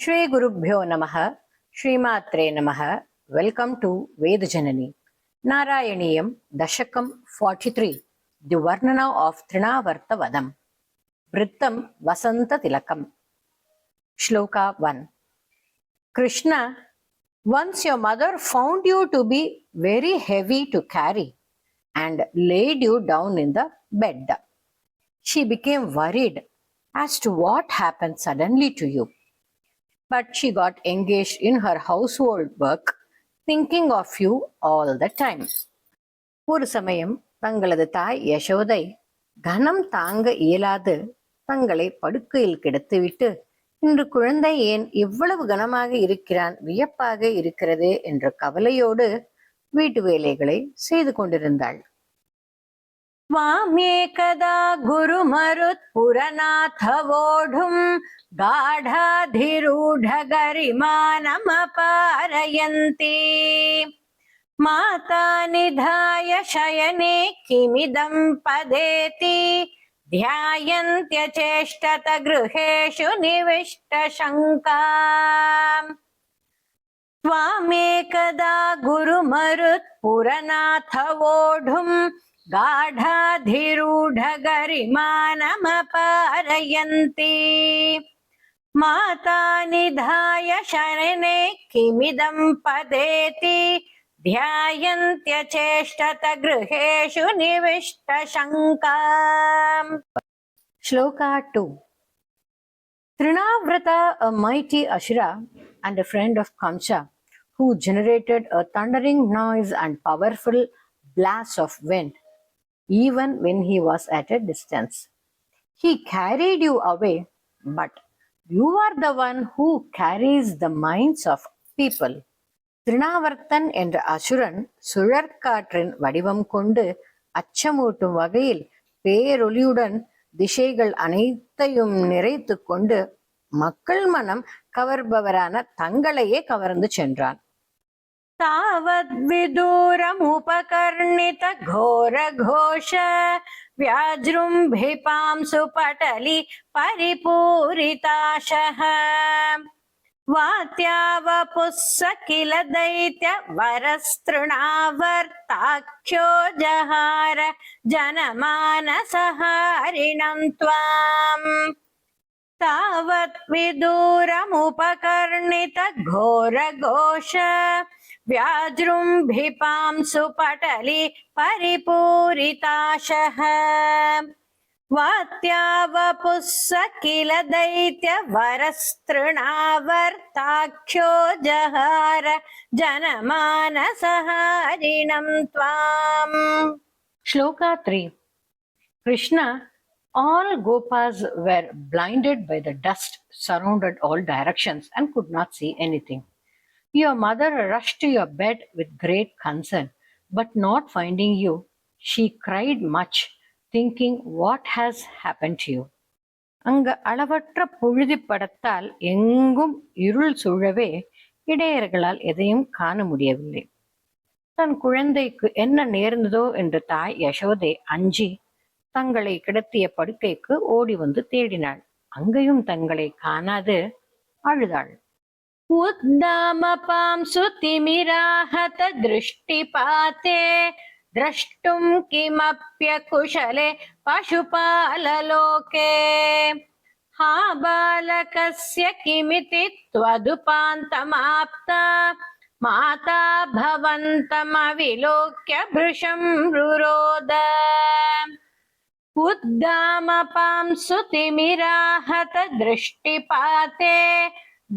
Shri Gurubhyo Namaha, Srimatre Namaha. Welcome to Vedjanani. Narayaniyam Dashakam 43. The Varnana of Trinavarta Vadam. Vrittam Vasanta Tilakam. Shloka 1. Krishna, once your mother found you to be very heavy to carry and laid you down in the bed. She became worried as to what happened suddenly to you. But she got engaged in her household work, thinking of you all the time. ஒரு சமயம் தங்களது தாய் யசோதை கனம் தாங்க இயலாது தங்களை படுக்கையில் கிடத்திவிட்டு, இன்று குழந்தை ஏன் இவ்வளவு கனமாக இருக்கிறான், வியப்பாக இருக்கிறதே என்ற கவலையோடு வீட்டு வேலைகளை செய்து கொண்டிருந்தாள். त्वामेकदा गुरुमरुत्पुरनाथवोढुम् गाढाधिरूढगरिमानमपारयन्ति माता निधाय शयने किमिदं पदेति ध्यायन्त्यचेष्टत गृहेषु निविष्टशङ्का त्वामेकदा गुरुमरुत्पुरनाथवोढुम् गाढाधिरूढगरिमानमपारयन्ति माता निधाय शरणे किमिदं पदेति ध्यायन्त्यचेष्टत गृहेषु निविष्टशङ्का. Shloka 2. Trinavrata, a mighty Asura and a friend of Kamsa, who generated a thundering noise and powerful blast of wind, even when he was at a distance. He carried you away, but you are the one who carries the minds of people. திருநாவர்த்தன் என்ற அசுரன் சுழற்காற்றின் வடிவம் கொண்டு அச்சமூட்டும் வகையில் பேரொலியுடன் திசைகள் அனைத்தையும் நிறைத்து கொண்டு மக்கள் மனம் கவர்பவரான தங்களையே கவர்ந்து சென்றான். तावद्विदूरमुपकर्णित घोरघोष व्याजृम्भिपांसु पटलि परिपूरिताशः वात्यावपुस्स किल दैत्य वरस्तृणावर्ताख्यो जहार जनमानसहारिणं त्वाम् तावत् विदूरमुपकर्णित घोरघोष व्याजृम्भिपांसु पटलि परिपूरिताशः वात्यावपुस्स किल दैत्य वरस्तृणावर्ताख्यो जहार जनमानसहारिणं त्वाम्. Shloka 3. Krishna, all Gopas were blinded by the dust, surrounded all directions, and could not see anything. Your mother rushed to your bed with great concern, but not finding you, she cried much, thinking, what has happened to you? அங்க அளவற்ற புழுதி படத்தால் எங்கும் இருள் சூழவே இடையர்களால் எதையும் காண முடியவில்லை. தன் குழந்தைக்கு என்ன நேர்ந்ததோ என்று தாய் யசோதை அஞ்சி தங்களை கிடத்திய படுக்கைக்கு ஓடி வந்து தேடினாள். அங்கேயும் தங்களை காணாது அழுதாள். உத்தாமபாம்சு திமிராஹத திருஷ்டிபாதே द्रष्टुम् किमप्यकुशले पशुपाललोके हा बालकस्य किमिति त्वदुपान्तमाप्ता माता भवन्तमविलोक्य भृशं रुरोद उद्दामपांसु तिमिराहत दृष्टिपाते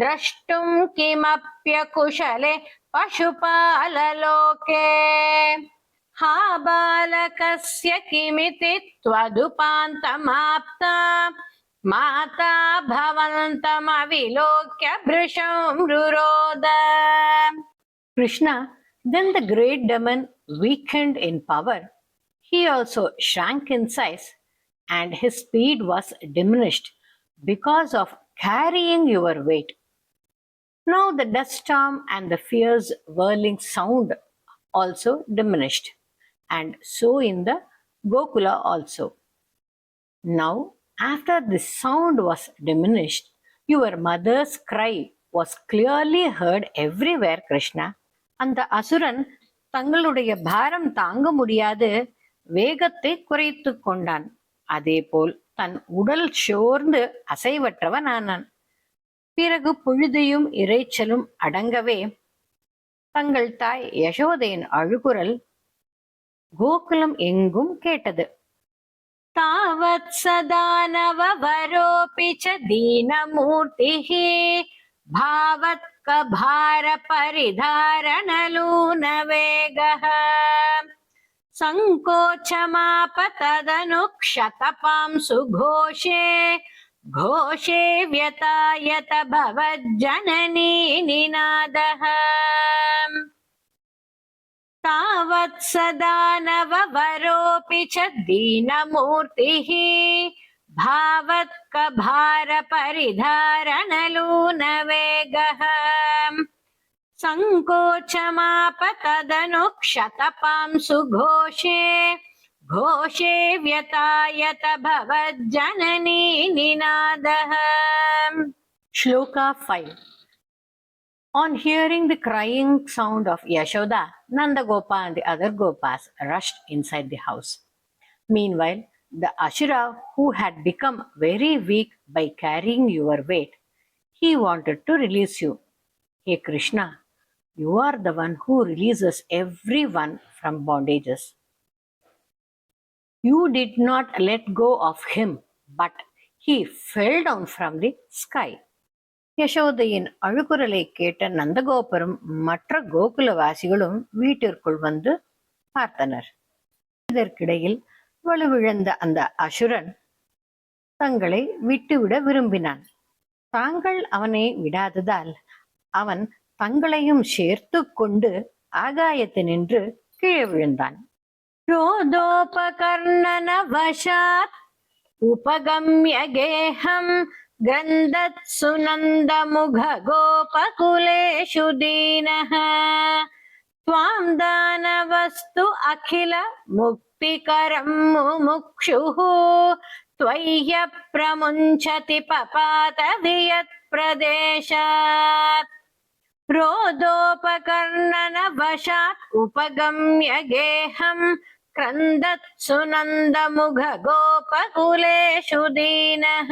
द्रष्टुम् किमप्यकुशले पशुपाललोके हा बालकस्य किमिति त्वदुपान्तमाप्ता माता भवन्तमविलोक्य भृशं रुरोद. Krishna, then the great demon weakened in power. He also shrank in size and his speed was diminished because of carrying your weight. Now the dust storm and the fierce whirling sound also diminished, and so in the Gokula also. Now, after the sound was diminished, Your mother's cry was clearly heard everywhere, Krishna. அந்த அசுரன் தங்களுடைய பாரம் தாங்க முடியாது வேகத்தை குறைத்து கொண்டான். அதேபோல் தன் உடல் சோர்ந்து அசைவற்றவன் ஆனான். பிறகு புழுதியும் இரைச்சலும் அடங்கவே தங்கள் தாய் யசோதையின் அழுகுரல் கோகுலம் எங்கும் கேட்டது. தாவத் சதானவ வரோபி ச தீனமூர்த்திஹி பாவத் கபார பரிதாரணலூன வேகः சங்கோச்சமாப ததனு க்ஷதபாம் சுகோஷே घोषे व्यतायत भवज्जननी निनादः तावत् सदा नववरोऽपि च दीनमूर्तिः भावत् कभार परिधारणलून वेगः सङ्कोचमाप तदनु क्षतपां सुघोषे घोषे व्यतायत भवज्जननी निनादः. Shloka 5. On hearing the crying sound of Yashoda, Nandagopa and the other Gopas rushed inside the house. Meanwhile, the Ashura, who had become very weak by carrying your weight, he wanted to release you. Hey Krishna, you are the one who releases everyone from bondages. You did not let go of him, but he fell down from the sky. யசோதையின் அழுகுரலை கேட்ட நந்தகோபரும் மற்ற கோகுலவாசிகளும் வீட்டிற்குள் வந்து பார்த்தனர். இதற்கிடையில் வலுவிழந்த அந்த அசுரன் தங்களை விட்டுவிட விரும்பினான். தாங்கள் அவனை விடாததால் அவன் தங்களையும் சேர்த்து கொண்டு ஆகாயத்தினின்று கீழே விழுந்தான். क्रोधोपकर्णन वशात् उपगम्य गेहं गन्धत् सुनन्दमुख गोपकुलेषु दीनः त्वां दानवस्तु अखिल मुक्तिकरं मुमुक्षुः त्वय्य प्रमुञ्चति पपात वियत् प्रदेशात् क्रोधोपकर्णन वशात् उपगम्य गेहं क्रन्दत् सुनन्दमुख गोपकुलेषु दीनः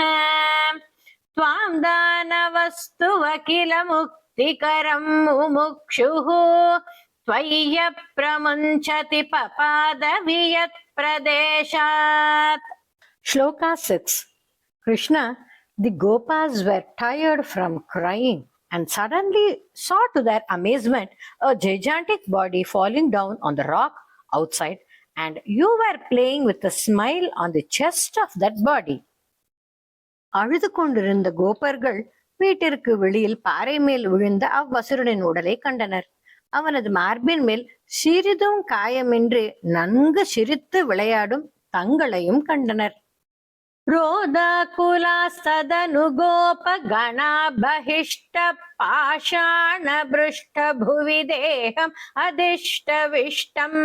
त्वां दानवस्तु अखिल मुक्तिकरं मुमुक्षुः त्वय्य प्रमुञ्चति पपाद वियत् प्रदेशात्. Shloka 6. Krishna, the Gopas were tired from crying and suddenly saw to their amazement a gigantic body falling down on the rock outside, and you were playing with a smile on the chest of that body. அழுது கொண்டிருந்த கோபர்கள் வீட்டிற்கு வெளியில் பாறை மேல் விழுந்த அவ்வசுரனின் உடலை கண்டனர். அவனது மார்பின் மேல் சிறிதும் காயமின்றி நன்கு சிரித்து விளையாடும் தங்களையும் கண்டனர். रोदाकुलास्तदनु गोपगणा बहिष्ट पाषाणभृष्ट भुवि देहम् अधिष्टविष्टम्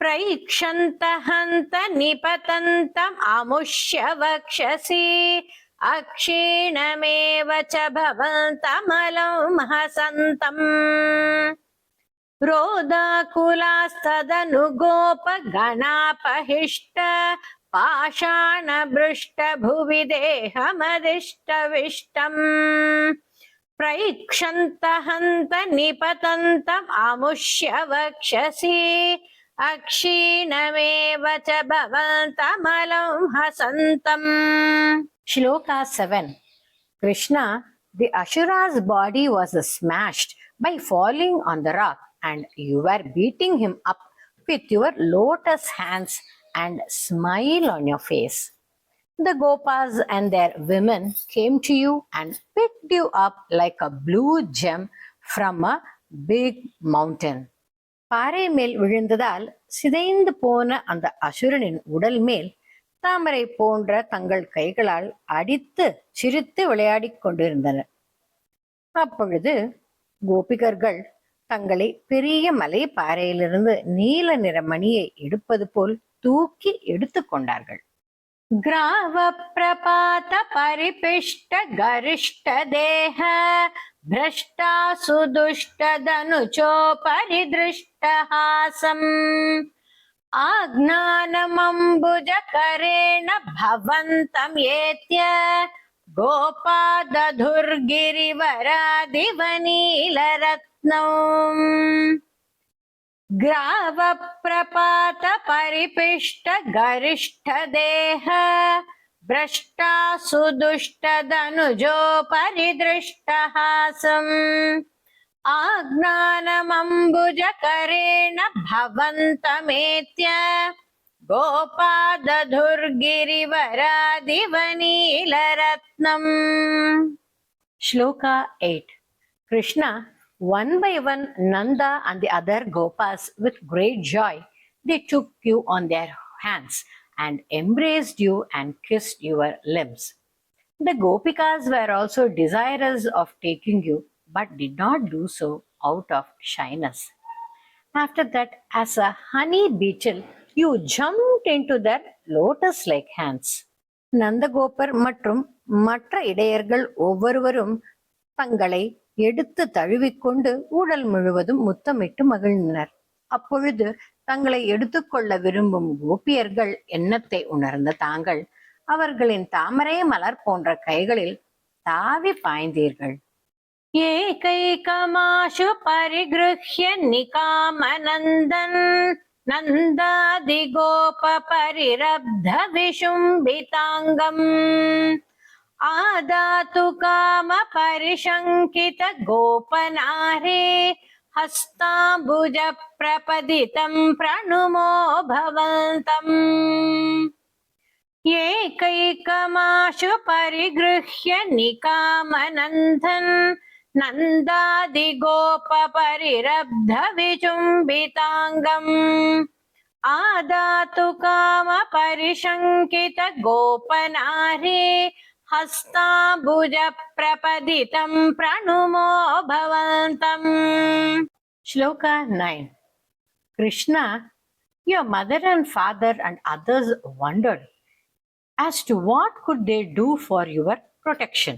प्रैक्षन्त हन्त निपतन्तम् अमुष्य वक्षसि अक्षीणमेव च भवन्तमलं हसन्तम् रोदाकुलास्तदनु गोपगणापहिष्ट पाषाणभृष्ट भुवि देहमधिष्टविष्टम् प्रैक्षन्त हन्त निपतन्तम् अमुष्य वक्षसि अक्षीणमेव च भवन्तमलं हसन्तम्. Shloka 7. Krishna, the Ashura's body was smashed by falling on the rock, and you were beating him up with your lotus hands and smile on your face. The Gopas and their women came to you and picked you up like a blue gem from a big mountain. பாறை மேல் விழுந்ததால் சிதைந்து போன அந்த அசுரனின் உடல் மேல் தாமரை போன்ற தங்கள் கைகளால் அடித்து சிரித்து விளையாடிக் கொண்டிருந்தனர். அப்பொழுது கோபிகர்கள் தங்களை பெரிய மலை பாறையிலிருந்து நீல நிற மணியை எடுப்பது போல் தூக்கி எடுத்து கொண்டார்கள். ग्रावप्रपात परिपिष्ट गरिष्ठ देह भ्रष्टासु दुष्टदनुचोपरिदृष्टहासम् आज्ञानमम्बुजकरेण भवन्तं येत्य गोपादधुर्गिरिवरादिवनीलरत्नौ ग्रावप्रपात परिपिष्ट गरिष्ठ देह भ्रष्टासु दुष्टदनुजोपरिदृष्टहासम् आज्ञानमम्बुजकरेण भवन्तमेत्य गोपादधुर्गिरिवरादिवनीलरत्नम्. Shloka 8. Krishna, one by one, Nanda and the other Gopas, with great joy, they took you on their hands and embraced you and kissed your limbs. The Gopikas were also desirous of taking you, but did not do so out of shyness. After that, as a honey beetle, you jumped into their lotus-like hands. Nandagopar மற்றும் மற்ற இடையர்கள் ஒவ்வொருவரும் தங்களை எடுத்து தழுவிக்கொண்டு உடல் முழுவதும் முத்தமிட்டு மகிழ்ந்தனர். அப்பொழுது தங்களை எடுத்துக்கொள்ள விரும்பும் கோபியர்கள் எண்ணத்தை உணர்ந்த தாங்கள் அவர்களின் தாமரை மலர் போன்ற கைகளில் தாவி பாய்ந்தீர்கள். ஏகைகமாஷு பரிகிருஹ்ய நிகாமநந்தன் நந்தாதிகோப பரிரப்த விஷும்பிதாங்கம் ஆதாது காம பரிசங்கித கோபநாரே ஹஸ்தாம்புஜ பிரபதிதம் பிரணுமோ பவந்தம். ஏகைகமாஷு பரிகிருஹ்ய நிகாமநந்தன் நந்தாதிகோப பரிரப்த விசும்பிதாங்கம் ஆதாது காம பரிசங்கித கோபநாரே ஹஸ்தாம்புஜ பிரபதிதம் பிரணுமோ பவந்தம். Shloka 9. Krishna, your mother and father and others wondered as to what could they do for your protection.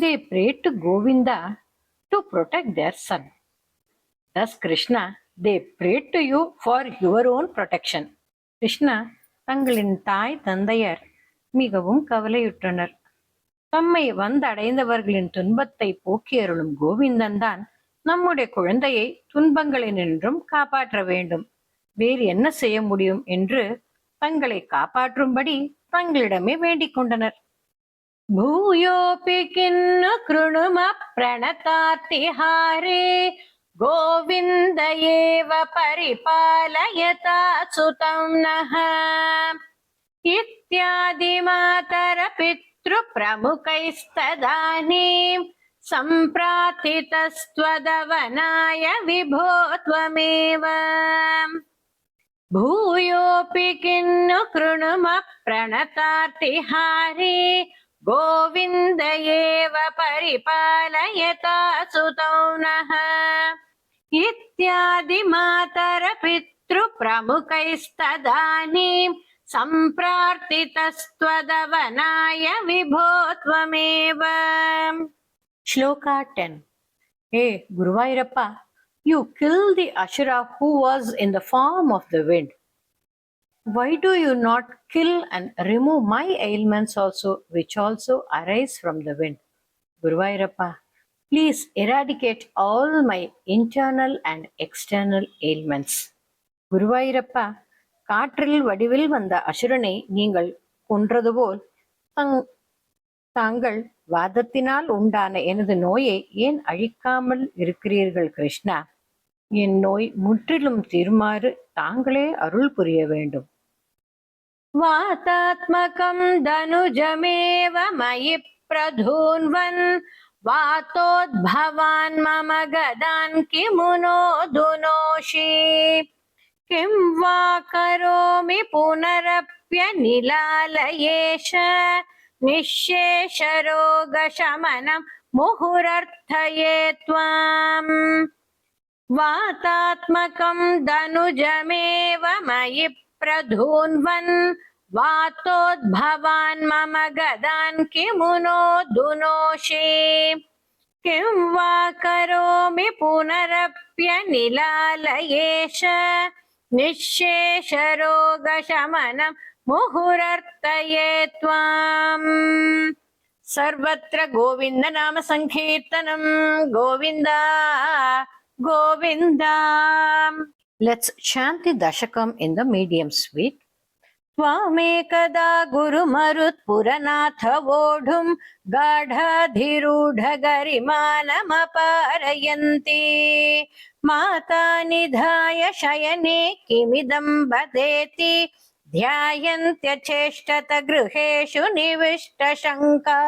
They prayed to Govinda to protect their son. Thus Krishna, they prayed to you for your own protection. Krishna, தங்களின் தாய் தந்தையர் மிகவும் கவலையுற்றனர். தம்மை வந்தடைந்தவர்களின் துன்பத்தை போக்கியருளும் கோவிந்தன் தான் நம்முடைய குழந்தையை துன்பங்களினின்றும் காப்பாற்ற வேண்டும். வேறு என்ன செய்ய முடியும் என்று தங்களை காப்பாற்றும்படி தங்களிடமே வேண்டிக் கொண்டனர். பூயோபி கின்னு கிருணும பிரணதார்த்திஹாரே கோவிந்த ஏவ பரிபாலயதா சுதம் நஹ இத்யாதி மாதர பித்ரு பிரமுகைஸ்ததானீம் சம்பிரார்த்திதஸ்த்வதவனாய விபோ த்வமேவ. பூயோபி கின்னு கிருணும பிரணதார்த்திஹாரே கோவிந்த ஏவ பரிபாலயதா சுதௌ நஹ இத்யாதி மாதர பித்ரு பிரமுகைஸ்ததானீம் சம்பிரார்த்திதஸ்த்வதவனாய விபோ த்வமேவ. Shloka 10. Hey Guruvayurappa, you killed the Ashura who was in the form of the wind. Why do you not kill and remove my ailments also, which also arise from the wind? Guruvayurappa, please eradicate all my internal and external ailments. Guruvayurappa, காற்றில் வடிவில் வந்த அசுரனை நீங்கள் கொன்றதுபோல் தாங்கள் வாதத்தினால் உண்டான எனது நோயை ஏன் அழிக்காமல் இருக்கிறீர்கள் கிருஷ்ணா? என் நோய் முற்றிலும் தீருமாறு தாங்களே அருள் புரிய வேண்டும். வாதாத்மகம் தனுஜமேவ மயி பிரதூன்வன் வாதோத்பவான் மம கதான் கிமுனோ துனோஷி கிம் வா கரோமி புனரப்ய நிலாலயேஷ நிஷேஷ ரோக சமனம் முஹுரர்த்தயே த்வாம். வாதாத்மகம் தனுஜமேவ மயி பிரதூன்வன் वातोद्भवान् मम गदान् किमुनो धुनोषि किं वा करोमि पुनरप्यनिलालयेश निःशेषरोगशमनं मुहुरर्तये त्वाम् सर्वत्र गोविन्द नाम संकीर्तनं Govinda Govinda. Let's chant the dashakam in the medium sweet. त्वामेकदा गुरुमरुत्पुरनाथ वोढुं गाढाधिरूढगरिमानमपारयन्ति माता निधाय शयने किमिदं वदेति ध्यायन्त्यचेष्टत गृहेषु निविष्टशङ्का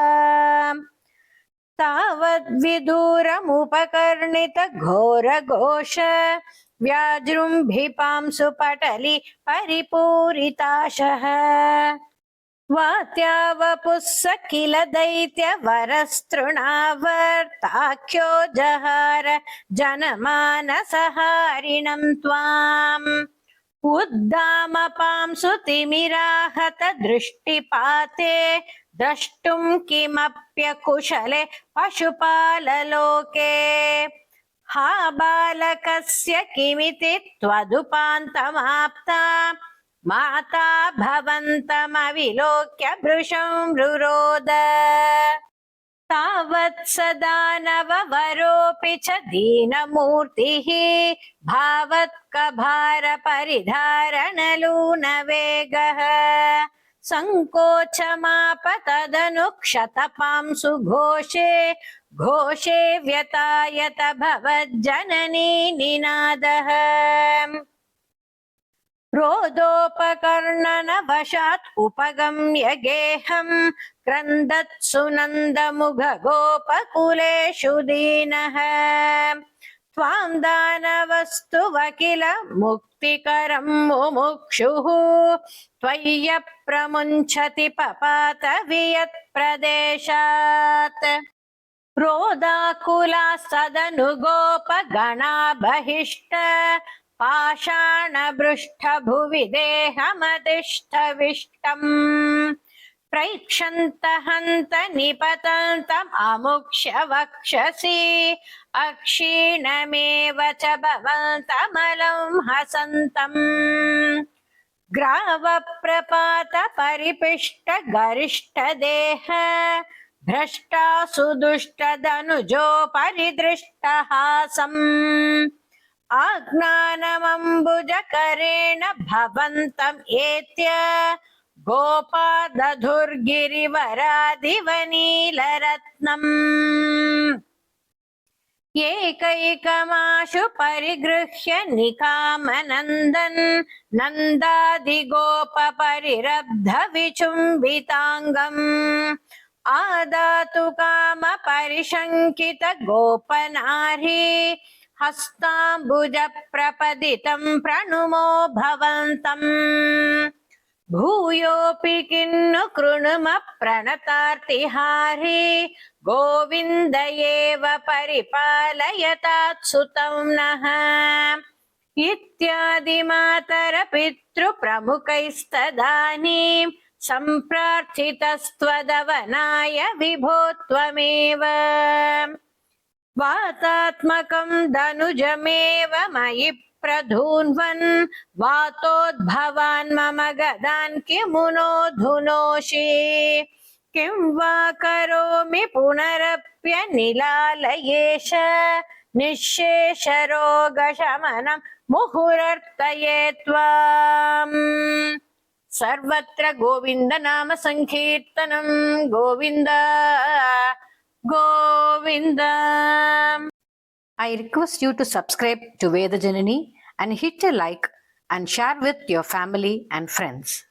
तावद्विदूरमुपकर्णित घोरघोष व्याजृम्भिपांसु पटलि परिपूरिताशः वात्यावपुस्स किल दैत्यवरस्तृणावर्ताख्यो जहार जनमानसहारिणं त्वाम् उद्दामपांसु तिमिराहत दृष्टिपाते द्रष्टुं किमप्यकुशले पशुपाललोके हा बालकस्य किमिति त्वदुपान्तमाप्ता माता भवन्तमविलोक्य भृशं रुरोद तावत् स दानववरोऽपि च दीनमूर्तिः भावत्कभारपरिधारणलूनवेगः सङ्कोचमाप तदनु क्षतपांसु घोषे घोषे व्यतायत भवज्जननी निनादः रोदोपकर्णनवशात् उपगम्य गेहं क्रन्दत्सु नन्दमुखगोपकुलेषु दीनः त्वां दानवस्तु वकिल मुक्तिकरं मुमुक्षुः त्वय्यप्रमुञ्चति पपात वियत्प्रदेशात् रोदाकुलास्तदनु गोपगणा बहिष्ट पाषाणभृष्टभुवि देहमतिष्ठविष्टम् प्रैक्षन्त हन्त निपतन्तम् अमुक्ष्य वक्षसि अक्षीणमेव च भवन्तमलं हसन्तम् ग्रावप्रपात परिपिष्ट गरिष्ठ देह भ्रष्टासु दुष्टदनुजोपरिदृष्टहासम् आज्ञानमम्बुजकरेण भवन्तम् एत्य गोपादधुर्गिरिवरादिवनीलरत्नम् एकैकमाशु परिगृह्य निकामनन्दन् नन्दादिगोपपरिरब्ध विचुम्बिताङ्गम् आदातु काम परिशङ्कित गोपनारी हस्ताम्बुज प्रपदितं प्रणुमो भवन्तम् भूयोऽपि किन्नु कृणुम प्रणतार्तिहारी गोविन्द एव परिपालयतात् सुतं नः इत्यादि मातर पितृप्रमुखैस्तदानीं सम्प्रार्थितस्त्वदवनाय विभो त्वमेव वातात्मकं धनुजमेव मयि प्रधून्वन् वातोद्भवान् मम गदान् किमुनो धुनोषि किं वा करोमि पुनरप्यनिलालयेश निःशेषरोगशमनं मुहुरर्तये त्वाम् सर्वत्र गोविन्द नाम संकीर्तनं Govinda Govinda. I request you to subscribe to Veda Janani and hit a like and share with your family and friends.